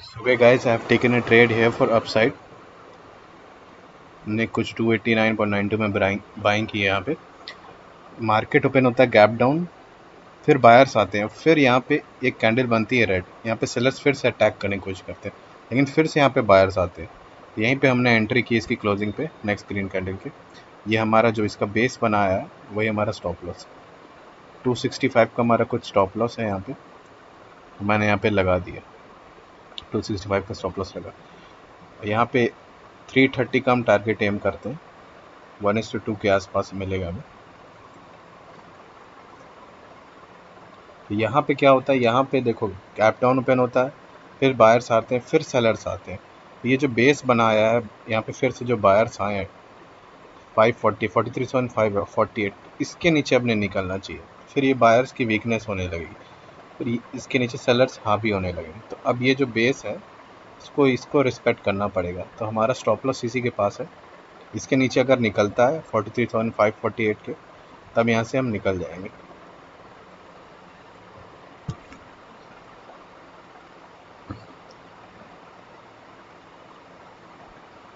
Okay guys, I have taken a trade here for upside. ने कुछ 289.92 में buying की है। यहाँ पे मार्केट ओपन होता है गैप डाउन, फिर बायर्स आते हैं, फिर यहाँ पे एक कैंडल बनती है रेड। यहाँ पे सेलर्स फिर से अटैक करने की कोशिश करते हैं, लेकिन फिर से यहाँ पे बायर्स आते हैं। यहीं पे हमने एंट्री की इसकी क्लोजिंग पे नेक्स्ट ग्रीन कैंडल के। ये हमारा जो इसका बेस बनाया है वही हमारा स्टॉप लॉस है। 265 का हमारा कुछ स्टॉप लॉस है, यहाँ पे मैंने यहाँ पे लगा दिया। 265 का स्टॉप लॉस लगा। यहाँ पे 330 का हम टारगेट एम करते हैं, 1:2 के आसपास मिलेगा हमें। तो यहाँ पे क्या होता है, यहाँ पे देखो गैप डाउन ओपन होता है, फिर बायर्स आते हैं, फिर सेलर्स आते हैं। ये जो बेस बनाया है यहाँ पे फिर से जो बायर्स आए हैं 540, 43.5, 48, इसके नीचे अपने निकलना चाहिए। फिर ये बायर्स की वीकनेस होने लगेगी, फिर इसके नीचे सेलर्स हावी होने लगेंगे। तो अब ये जो बेस है इसको रिस्पेक्ट करना पड़ेगा। तो हमारा स्टॉप लॉस इसी के पास है। इसके नीचे अगर निकलता है 43,548 के, तब यहाँ से हम निकल जाएंगे।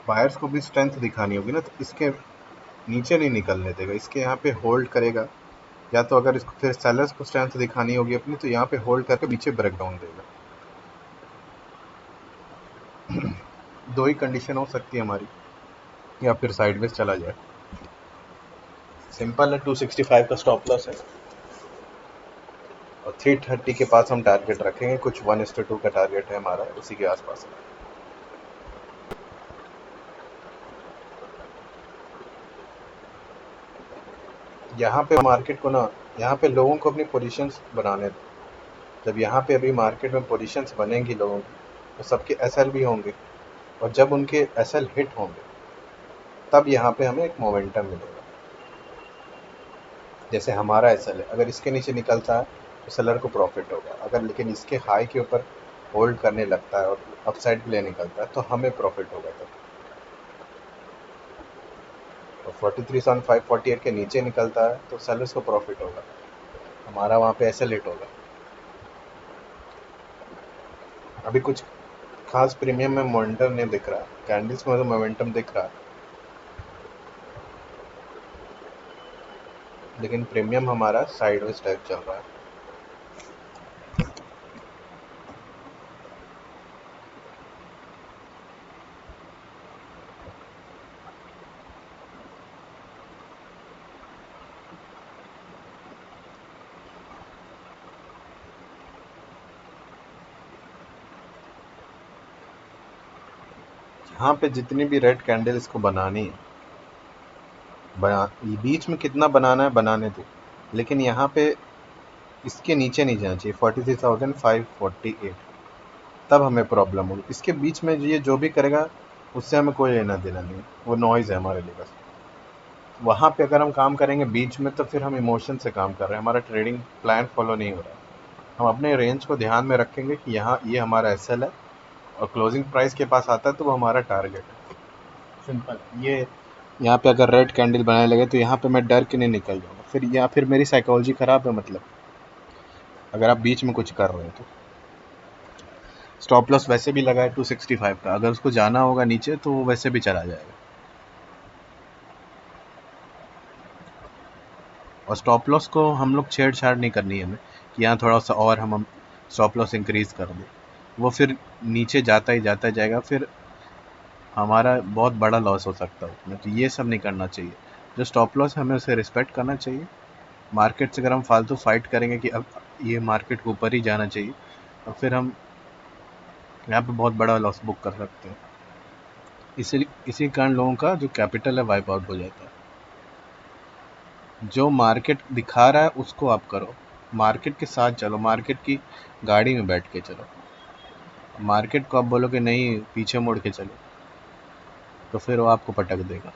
बायर्स को भी स्ट्रेंथ दिखानी होगी ना, तो इसके नीचे नहीं निकलने देगा, इसके यहाँ पे होल्ड करेगा। या तो अगर इसको फिर सेलर्स को स्ट्रेंथ दिखानी होगी अपनी, तो यहाँ पे होल्ड करके नीचे ब्रेक डाउन देगा। दो ही कंडीशन हो सकती है हमारी, या फिर साइडवेज चला जाए। सिंपल है, 265 का स्टॉप लॉस है और 330 के पास हम टारगेट रखेंगे। कुछ 1:2 का टारगेट है हमारा, उसी के आसपास है। यहाँ पे मार्केट को ना, यहाँ पे लोगों को अपनी पोजीशंस बनाने दो। जब यहाँ पे अभी मार्केट में पोजीशंस बनेंगी लोगों की, तो सबके एसएल भी होंगे, और जब उनके एसएल हिट होंगे तब यहाँ पे हमें एक मोमेंटम मिलेगा। जैसे हमारा एसएल है, अगर इसके नीचे निकलता है तो सेलर को प्रॉफिट होगा। अगर लेकिन इसके हाई के ऊपर होल्ड करने लगता है और अपसाइड के लिए निकलता है तो हमें प्रॉफिट होगा। तब और 43,548 के नीचे निकलता है तो सेलर्स को प्रॉफिट होगा, हमारा वहाँ पे एसएल हिट होगा। अभी कुछ खास प्रीमियम में मोमेंटम नहीं दिख रहा, कैंडल्स में तो मोमेंटम दिख रहा है, लेकिन प्रीमियम हमारा साइडवेज टाइप चल रहा है। यहाँ पे जितनी भी रेड कैंडल इसको बनानी है, बीच में कितना बनाना है बनाने दो, लेकिन यहाँ पे इसके नीचे नहीं जाना चाहिए 43,548, तब हमें प्रॉब्लम होगी। इसके बीच में ये जो भी करेगा उससे हमें कोई लेना देना नहीं, वो नॉइज़ है हमारे लिए बस। वहाँ पे अगर हम काम करेंगे बीच में, तो फिर हम इमोशन से काम कर रहे हैं, हमारा ट्रेडिंग प्लान फॉलो नहीं हो रहा है। हम अपने रेंज को ध्यान में रखेंगे कि यहाँ ये हमारा एसएल है और क्लोजिंग प्राइस के पास आता है तो वो हमारा टारगेट है। सिंपल ये। यहाँ पे अगर रेड कैंडल बनाने लगे तो यहाँ पे मैं डर के नहीं निकल जाऊँगा फिर, या फिर मेरी साइकोलॉजी ख़राब है। मतलब अगर आप बीच में कुछ कर रहे हो तो स्टॉप लॉस वैसे भी लगा है 265 का, अगर उसको जाना होगा नीचे तो वो वैसे भी चला जाएगा। और स्टॉप लॉस को हम लोग छेड़छाड़ नहीं करनी है हमें, कि यहाँ थोड़ा सा और हम स्टॉप लॉस इंक्रीज़ कर दें, वो फिर नीचे जाता ही जाता जाएगा, फिर हमारा बहुत बड़ा लॉस हो सकता है उसमें। तो ये सब नहीं करना चाहिए। जो स्टॉप लॉस है हमें उसे रिस्पेक्ट करना चाहिए। मार्केट से अगर हम फालतू फाइट करेंगे कि अब ये मार्केट को ऊपर ही जाना चाहिए, और फिर हम यहाँ पे बहुत बड़ा लॉस बुक कर सकते हैं। इसी कारण लोगों का जो कैपिटल है वाइप आउट हो जाता है। जो मार्केट दिखा रहा है उसको आप करो, मार्केट के साथ चलो, मार्केट की गाड़ी में बैठ के चलो। मार्केट को आप बोलोगे नहीं पीछे मुड़ के चलो, तो फिर वो आपको पटक देगा।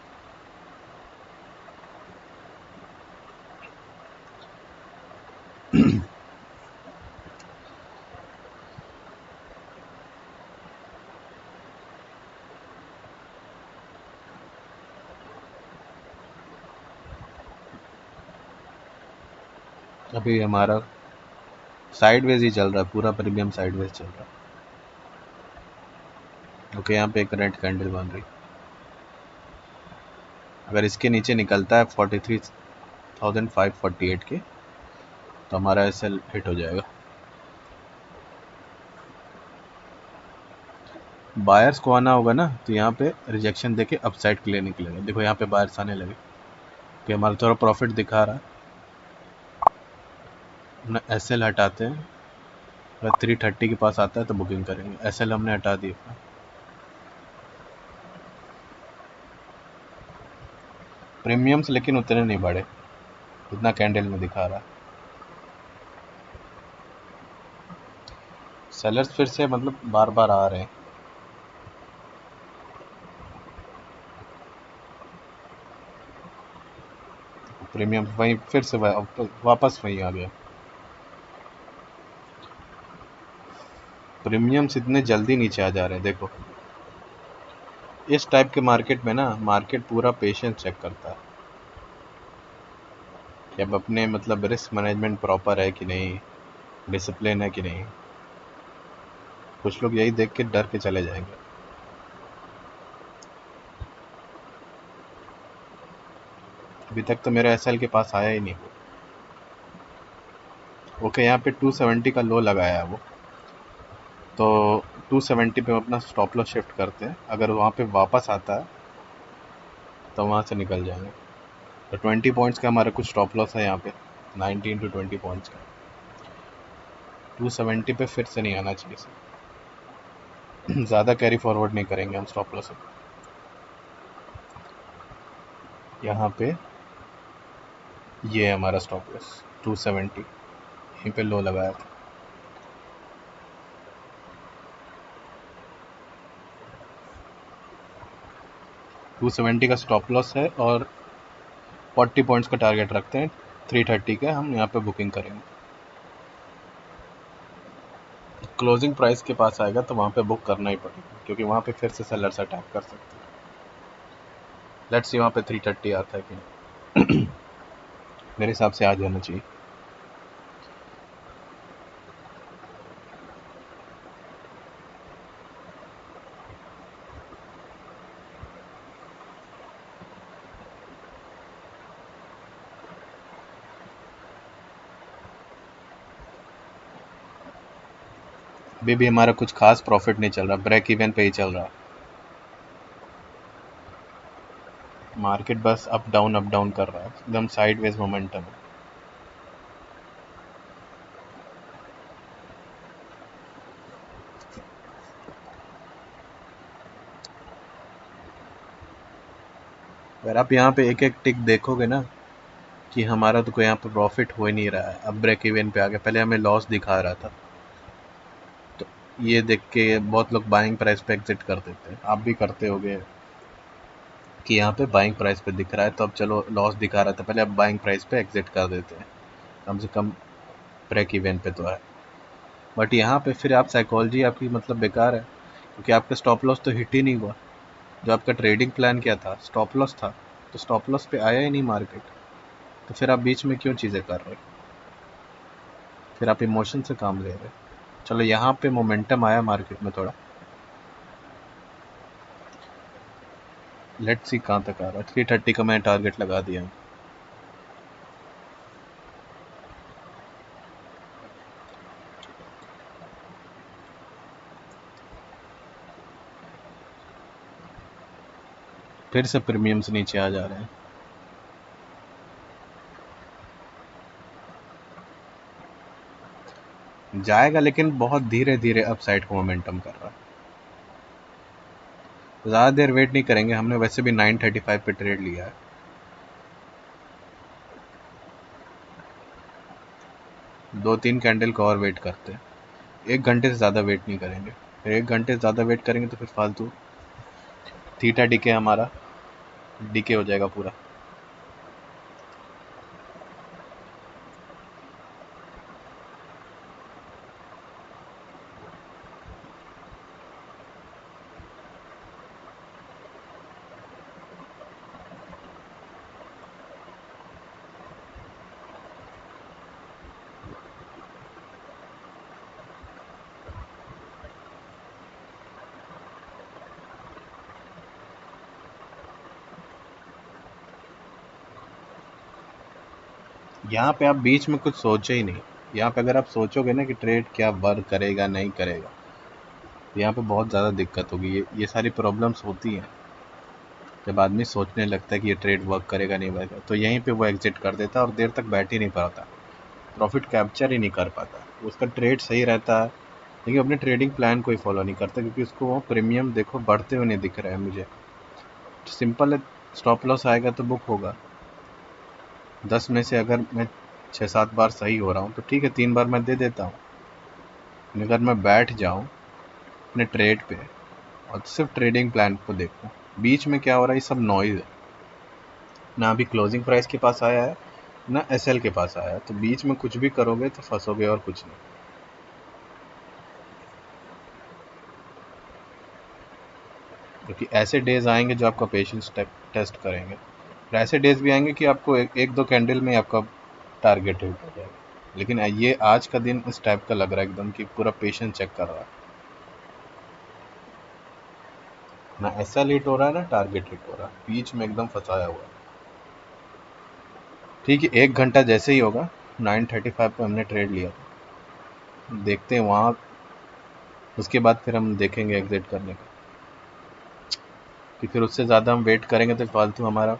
अभी हमारा साइडवेज ही चल रहा है, पूरा प्रीमियम साइडवेज चल रहा है। ओके, यहाँ पे एक रेड कैंडल बन रही। अगर इसके नीचे निकलता है 43,548 के, तो हमारा एसएल हिट हो जाएगा। बायर्स को आना होगा ना, तो यहाँ पे रिजेक्शन देके अपसाइड के लिए निकलेगा। देखो यहाँ पे बायर्स आने लगे कि हमारा थोड़ा प्रॉफिट दिखा रहा है। अपना एसएल हटाते हैं, अगर 330 के पास आता है तो बुकिंग करेंगे। एसएल हमने हटा दिया अपना। प्रीमियम्स लेकिन उतने नहीं बढ़े जितना कैंडल में दिखा रहा है। सेलर्स फिर से मतलब बार बार आ रहे हैं। प्रीमियम वहीं फिर से वापस वहीं आ गया। प्रीमियम्स इतने जल्दी नीचे आ जा रहे हैं। देखो इस टाइप के मार्केट में ना, मार्केट पूरा पेशेंस चेक करता है कि अब अपने मतलब रिस्क मैनेजमेंट प्रॉपर है कि नहीं, डिसिप्लिन है कि नहीं। कुछ लोग यही देख के डर के चले जाएंगे। अभी तक तो मेरा एसएल के पास आया ही नहीं वो। ओके, यहाँ पे 270 का लो लगाया है वो, तो 270 पे हम अपना स्टॉप लॉस शिफ्ट करते हैं। अगर वहाँ पे वापस आता है तो वहाँ से निकल जाएंगे। तो 20 पॉइंट्स का हमारा कुछ स्टॉप लॉस है यहाँ पे, 19 to 20 पॉइंट्स का। 270 पे फिर से नहीं आना चाहिए सर। ज़्यादा कैरी फॉरवर्ड नहीं करेंगे हम स्टॉप लॉस। यहाँ पे ये है हमारा स्टॉप लॉस 270, यहीं पे लो लगाया था। टू 270 का स्टॉप लॉस है और 40 पॉइंट्स का टारगेट रखते हैं। 330 का हम यहाँ पे बुकिंग करेंगे। क्लोजिंग प्राइस के पास आएगा तो वहाँ पे बुक करना ही पड़ेगा, क्योंकि वहाँ पे फिर से सेलर्स अटैक कर सकते हैं। लेट्स सी वहाँ पे 330 आता है कि नहीं। मेरे हिसाब से आ जाना चाहिए। अभी भी हमारा कुछ खास प्रॉफिट नहीं चल रहा, ब्रेक इवन पे ही चल रहा। मार्केट बस अप डाउन कर रहा है, एकदम साइडवेज मोमेंटम है। अगर आप यहाँ पे एक एक टिक देखोगे ना, कि हमारा तो कोई यहाँ पे प्रॉफिट हो ही नहीं रहा है, अब ब्रेक इवन पे आ गया। पहले हमें लॉस दिखा रहा था, तो ये देख के बहुत लोग बाइंग प्राइस पे एग्जिट कर देते हैं। आप भी करते होगे कि यहाँ पे बाइंग प्राइस पे दिख रहा है तो अब चलो, लॉस दिखा रहा था पहले, अब बाइंग प्राइस पे एग्जिट कर देते हैं, कम से कम ब्रेक इवन पे तो है। बट यहाँ पे फिर आप साइकोलॉजी आपकी मतलब बेकार है, क्योंकि आपका स्टॉप लॉस तो हिट ही नहीं हुआ। जो आपका ट्रेडिंग प्लान क्या था, स्टॉप लॉस था, तो स्टॉप लॉस पे आया ही नहीं मार्केट। तो फिर आप बीच में क्यों चीज़ें कर रहे हो? फिर आप इमोशन से काम ले रहे हो। चलो यहाँ पे मोमेंटम आया मार्केट में थोड़ा, लेट्स सी कहाँ तक आ रहा है। 330 का मैं टारगेट लगा दिया हूँ। फिर से प्रीमियम्स नीचे आ जा रहे हैं। जाएगा लेकिन बहुत धीरे धीरे अपसाइड को मोमेंटम कर रहा है। ज़्यादा देर वेट नहीं करेंगे, हमने वैसे भी 935 पे ट्रेड लिया है। दो तीन कैंडल का और वेट करते हैं। 1 घंटे से ज़्यादा वेट नहीं करेंगे। फिर 1 घंटे से ज़्यादा वेट करेंगे तो फिर फालतू थीटा डीके हमारा डीके हो जाएगा पूरा। यहाँ पे आप बीच में कुछ सोचे ही नहीं। यहाँ पे अगर आप सोचोगे ना कि ट्रेड क्या वर्क करेगा नहीं करेगा, तो यहाँ पे बहुत ज़्यादा दिक्कत होगी। ये सारी प्रॉब्लम्स होती हैं जब आदमी सोचने लगता है कि ये ट्रेड वर्क करेगा नहीं करेगा, तो यहीं पे वो एग्जिट कर देता है और देर तक बैठ ही नहीं पाता, प्रॉफिट कैप्चर ही नहीं कर पाता। उसका ट्रेड सही रहता है लेकिन अपने ट्रेडिंग प्लान को ही फॉलो नहीं करता, क्योंकि उसको वो प्रीमियम देखो बढ़ते हुए नहीं दिख रहा है मुझे। सिंपल है, स्टॉप लॉस आएगा तो बुक होगा। 10 में से अगर मैं 6-7 बार सही हो रहा हूँ तो ठीक है, 3 बार मैं दे देता हूँ। अगर मैं बैठ जाऊँ अपने ट्रेड पे और सिर्फ ट्रेडिंग प्लान को देखूँ, बीच में क्या हो रहा है ये सब नॉइज़ है। ना अभी क्लोजिंग प्राइस के पास आया है ना एसएल के पास आया है, तो बीच में कुछ भी करोगे तो फंसोगे और कुछ नहीं। क्योंकि ऐसे डेज आएंगे जो आपका पेशेंस टेस्ट करेंगे, और ऐसे डेज भी आएंगे कि आपको एक दो कैंडल में आपका टारगेट हिट हो जाएगा। लेकिन ये आज का दिन इस टाइप का लग रहा है एकदम कि पूरा पेशेंस चेक कर रहा है, ना एसएल हिट हो रहा है ना टारगेट हिट हो रहा है, बीच में एकदम फंसाया हुआ है। ठीक है, 1 घंटा जैसे ही होगा 9:35 पे हमने ट्रेड लिया था, देखते हैं वहाँ, उसके बाद फिर हम देखेंगे एग्जिट करने का। कि फिर उससे ज़्यादा हम वेट करेंगे तो फालतू हमारा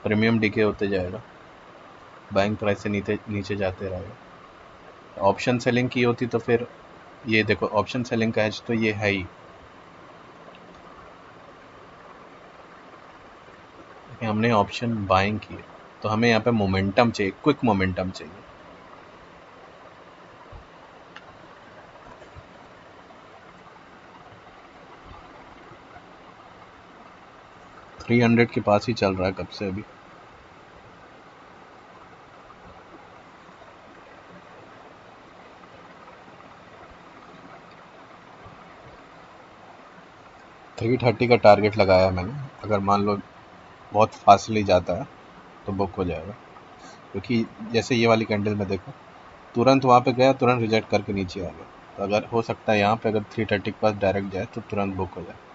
प्रीमियम डिके होते जाएगा, बाइंग प्राइस से नीचे नीचे जाते रहेगा। ऑप्शन सेलिंग की होती तो फिर ये देखो, ऑप्शन सेलिंग का एज तो ये है ही कि हमने ऑप्शन बाइंग किए, तो हमें यहाँ पे मोमेंटम चाहिए, क्विक मोमेंटम चाहिए। थ्री हंड्रेड के पास ही चल रहा है कब से अभी। थ्री थर्टी का टारगेट लगाया है मैंने, अगर मान लो बहुत फास्टली जाता है तो बुक हो जाएगा। क्योंकि जैसे ये वाली कैंडल में देखो, तुरंत वहाँ पे गया, तुरंत रिजेक्ट करके नीचे आ गया, तो अगर हो सकता है यहाँ पे अगर 330 के पास डायरेक्ट जाए तो तुरंत बुक हो जाए।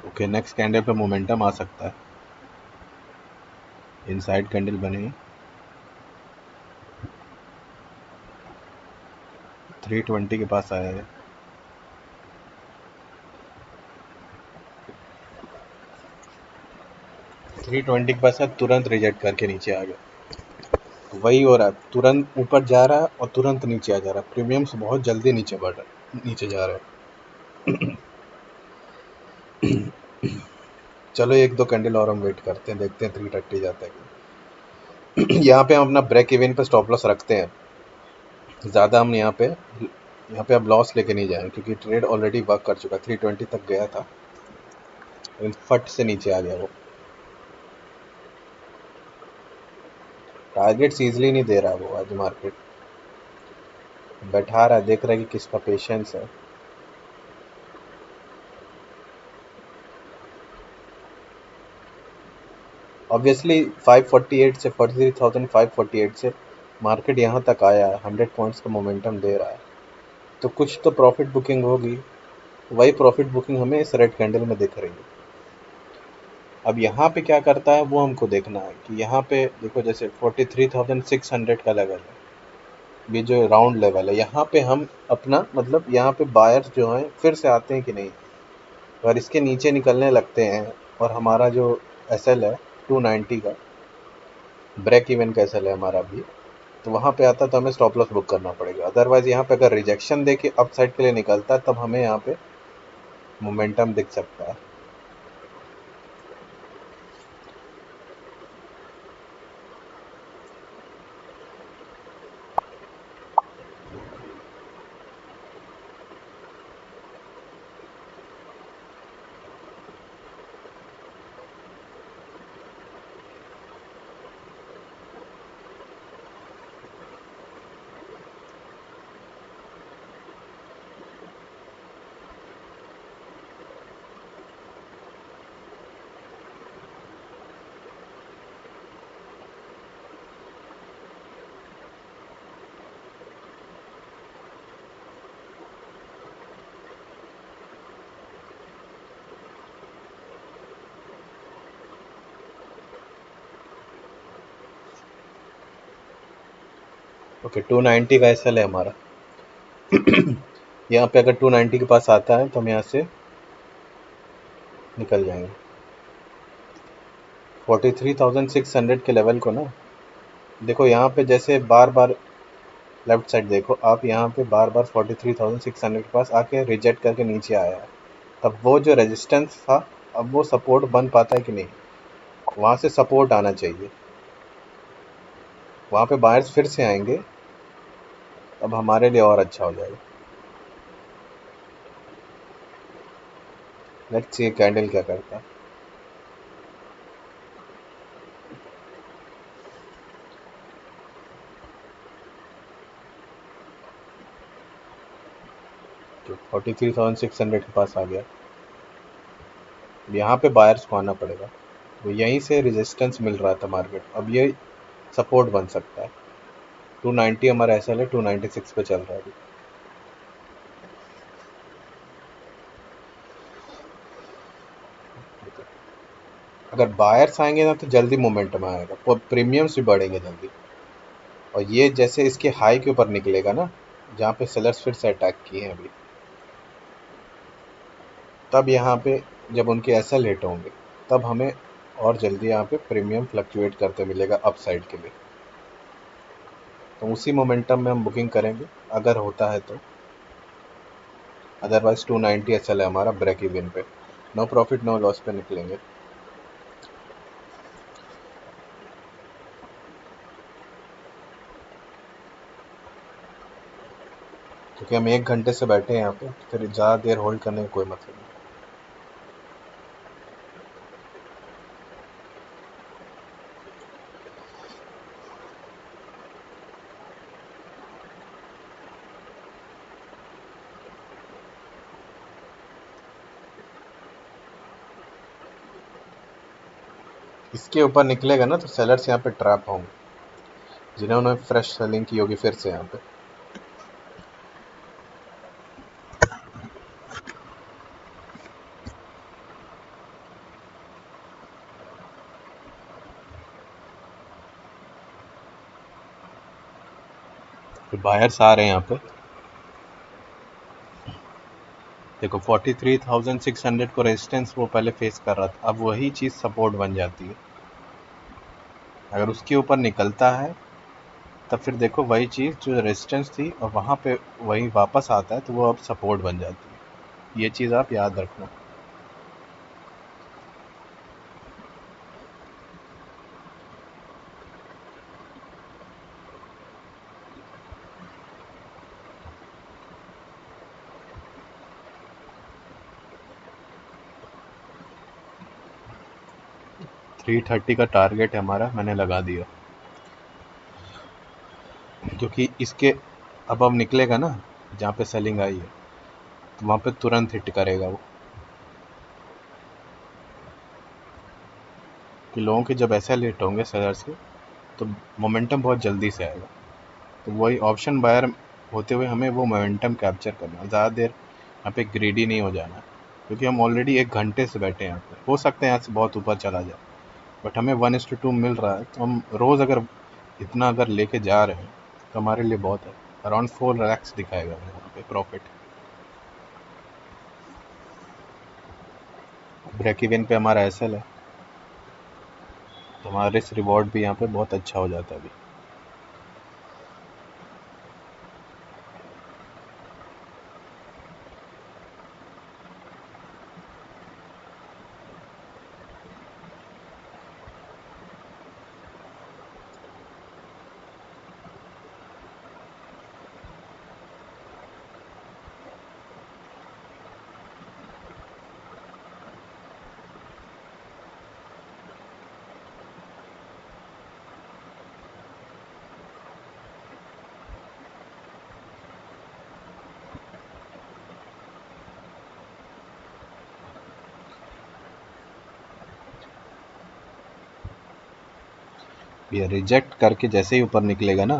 ओके, नेक्स्ट कैंडल पे मोमेंटम आ सकता है, इनसाइड कैंडल बने 320 के पास आया है। 320 के पास है, तुरंत रिजेक्ट करके नीचे आ गया। वही हो रहा है, तुरंत ऊपर जा रहा है और तुरंत नीचे आ जा रहा है, प्रीमियम्स बहुत जल्दी नीचे बढ़ रहा है, नीचे जा रहा है। चलो एक दो कैंडल और हम वेट करते हैं, देखते हैं 330 जाता है कि यहाँ पे हम अपना ब्रेक इवन पे स्टॉप लॉस रखते हैं। ज़्यादा हम यहाँ पे अब लॉस लेके नहीं जाएंगे, क्योंकि ट्रेड ऑलरेडी वर्क कर चुका, 320 तक गया था लेकिन फट से नीचे आ गया। वो टारगेट्स ईजिली नहीं दे रहा वो आज मार्केट, बैठा रहा है, देख रहा है कि किसका पेशेंस है। ऑब्वियसली 548 से 43,548 से मार्केट यहाँ तक आया है, 100 पॉइंट्स का मोमेंटम दे रहा है, तो कुछ तो प्रॉफिट बुकिंग होगी। वही प्रॉफिट बुकिंग हमें इस रेड कैंडल में दिख रही है। अब यहाँ पे क्या करता है वो हमको देखना है कि यहाँ पे देखो, जैसे 43,600 का लेवल है, ये जो राउंड लेवल है, यहाँ पे हम अपना मतलब यहाँ पे बायर्स जो हैं फिर से आते हैं कि नहीं। अगर इसके नीचे निकलने लगते हैं और हमारा जो एसएल है 290 का ब्रेक इवन का एसएल है हमारा अभी, तो वहाँ पे आता है तो हमें स्टॉप लॉस बुक करना पड़ेगा। अदरवाइज यहाँ पे अगर रिजेक्शन दे के अप साइड के लिए निकलता है तब हमें यहाँ पे मोमेंटम दिख सकता है। ओके 290 का एसएल है हमारा। यहाँ पे अगर 290 के पास आता है तो हम यहाँ से निकल जाएंगे 43,600 के लेवल को ना। देखो यहाँ पे जैसे बार बार लेफ्ट साइड देखो आप, यहाँ पे बार बार 43,600 के पास आके रिजेक्ट करके नीचे आया है। तब वो जो रेजिस्टेंस था, अब वो सपोर्ट बन पाता है कि नहीं, वहाँ से सपोर्ट आना चाहिए। वहाँ पे बायर्स फिर से आएंगे, अब हमारे लिए और अच्छा हो जाएगा। लेट्स सी कैंडल क्या करता है। तो 43,600 के पास आ गया। यहाँ पे बायर्स को आना पड़ेगा, तो यहीं से रेजिस्टेंस मिल रहा था मार्केट, अब ये सपोर्ट बन सकता है। 290 हमारा एसएल है, 296 पे चल रहा है अभी। अगर बायर्स आएंगे ना तो जल्दी मोमेंटम आएगा, और प्रीमियम्स भी बढ़ेंगे जल्दी। और ये जैसे इसके हाई के ऊपर निकलेगा ना, जहाँ पे सेलर्स फिर से अटैक किए हैं अभी, तब यहाँ पे जब उनके एसएल हिट होंगे, तब हमें और जल्दी यहाँ पे प्रीमियम फ्लक्चुएट करते मिलेगा अप साइड के लिए। तो उसी मोमेंटम में हम बुकिंग करेंगे अगर होता है तो। अदरवाइज 290 एसएल है हमारा ब्रेक इवन पे, नो प्रॉफिट नो लॉस पे निकलेंगे। क्योंकि हम 1 घंटे से बैठे हैं यहाँ पे, फिर ज़्यादा देर होल्ड करने का कोई मतलब नहीं। इसके ऊपर निकलेगा ना तो सेलर्स यहाँ पे ट्रैप होंगे, जिन्होंने फ्रेश सेलिंग की होगी फिर से यहाँ पे। फिर बायर्स आ रहे हैं यहाँ पे। देखो 43,600 को रेजिस्टेंस वो पहले फेस कर रहा था, अब वही चीज़ सपोर्ट बन जाती है। अगर उसके ऊपर निकलता है तब फिर देखो वही चीज़ जो रेजिस्टेंस थी और वहाँ पे वही वापस आता है, तो वो अब सपोर्ट बन जाती है। ये चीज़ आप याद रखना। 330 का टारगेट है हमारा, मैंने लगा दिया। क्योंकि इसके अब निकलेगा ना जहाँ पे सेलिंग आई है, तो वहाँ पे तुरंत हिट करेगा वो। कि लोगों के जब ऐसे हिट होंगे सेलर्स के, तो मोमेंटम बहुत जल्दी से आएगा। तो वही ऑप्शन बायर होते हुए हमें वो मोमेंटम कैप्चर करना है, ज़्यादा देर यहाँ पे ग्रीडी नहीं हो जाना। क्योंकि हम ऑलरेडी 1 घंटे से बैठे हैं यहाँ पे, हो सकता है यहाँ से बहुत ऊपर चला जाए, बट हमें 1:2 मिल रहा है, तो हम रोज़ अगर इतना अगर लेके जा रहे हैं तो हमारे लिए बहुत है। अराउंड 4 lakhs दिखाएगा हमें यहाँ पे प्रॉफिट। ब्रेक इवन पे हमारा एसएल है, तो हमारा रिस्क रिवॉर्ड भी यहाँ पे बहुत अच्छा हो जाता है अभी। ये रिजेक्ट करके जैसे ही ऊपर निकलेगा ना,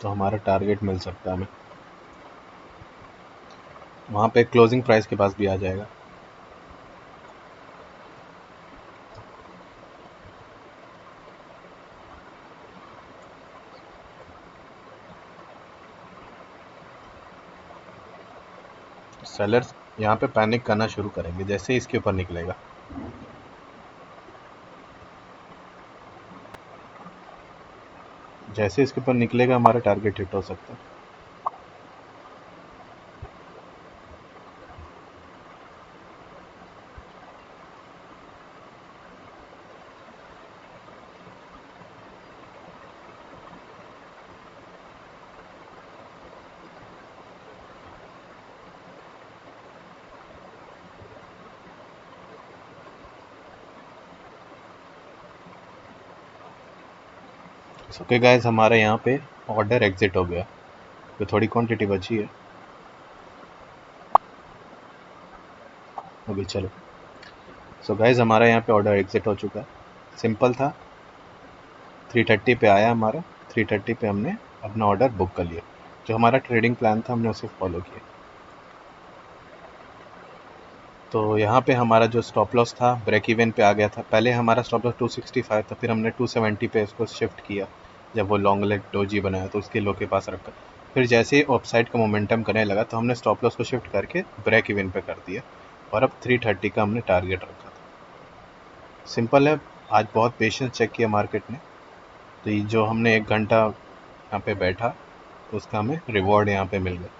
तो हमारा टारगेट मिल सकता है हमें, वहाँ पे क्लोजिंग प्राइस के पास भी आ जाएगा। सेलर्स यहाँ पे पैनिक करना शुरू करेंगे जैसे ही इसके ऊपर निकलेगा। जैसे इसके ऊपर निकलेगा हमारा टारगेट हिट हो सकता है। ओके गाइस, हमारे यहाँ पे ऑर्डर एग्जिट हो गया, तो थोड़ी क्वांटिटी बची है। ओके चलो। सो गाइस, हमारा यहाँ पे ऑर्डर एग्जिट हो चुका है। सिंपल था, 330 पे आया हमारा, 330 पे हमने अपना ऑर्डर बुक कर लिया। जो हमारा ट्रेडिंग प्लान था हमने उसे फॉलो किया। तो यहाँ पे हमारा जो स्टॉप लॉस था ब्रेक इवन पे आ गया था। पहले हमारा स्टॉप लॉस 265 था, फिर हमने 270 पे इसको शिफ्ट किया। जब वो लॉन्ग लेग डोजी बनाया तो उसके लो के पास रखा। फिर जैसे ही अपसाइड का मोमेंटम करने लगा तो हमने स्टॉप लॉस को शिफ्ट करके ब्रेक इवन पे कर दिया, और अब 330 का हमने टारगेट रखा था। सिंपल है। आज बहुत पेशेंस चेक किया मार्केट ने, तो ये जो हमने 1 घंटा यहाँ पे बैठा तो उसका हमें रिवॉर्ड यहाँ पे मिल गया।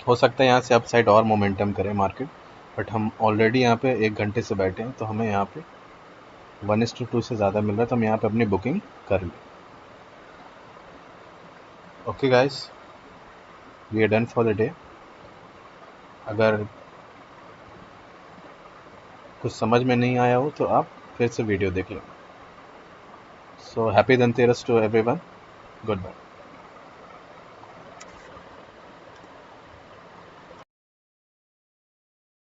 हो सकता है यहाँ से अपसाइड और मोमेंटम करे मार्केट, बट हम ऑलरेडी यहाँ पे 1 घंटे से बैठे हैं, तो हमें यहाँ पे 1:2 से ज़्यादा मिल रहा है, तो हम यहाँ पे अपनी बुकिंग कर लें। Okay guys, we are done for the day. अगर कुछ समझ में नहीं आया हो तो आप फिर से वीडियो देख लो। So happy Dhanteras to everyone. Good bye.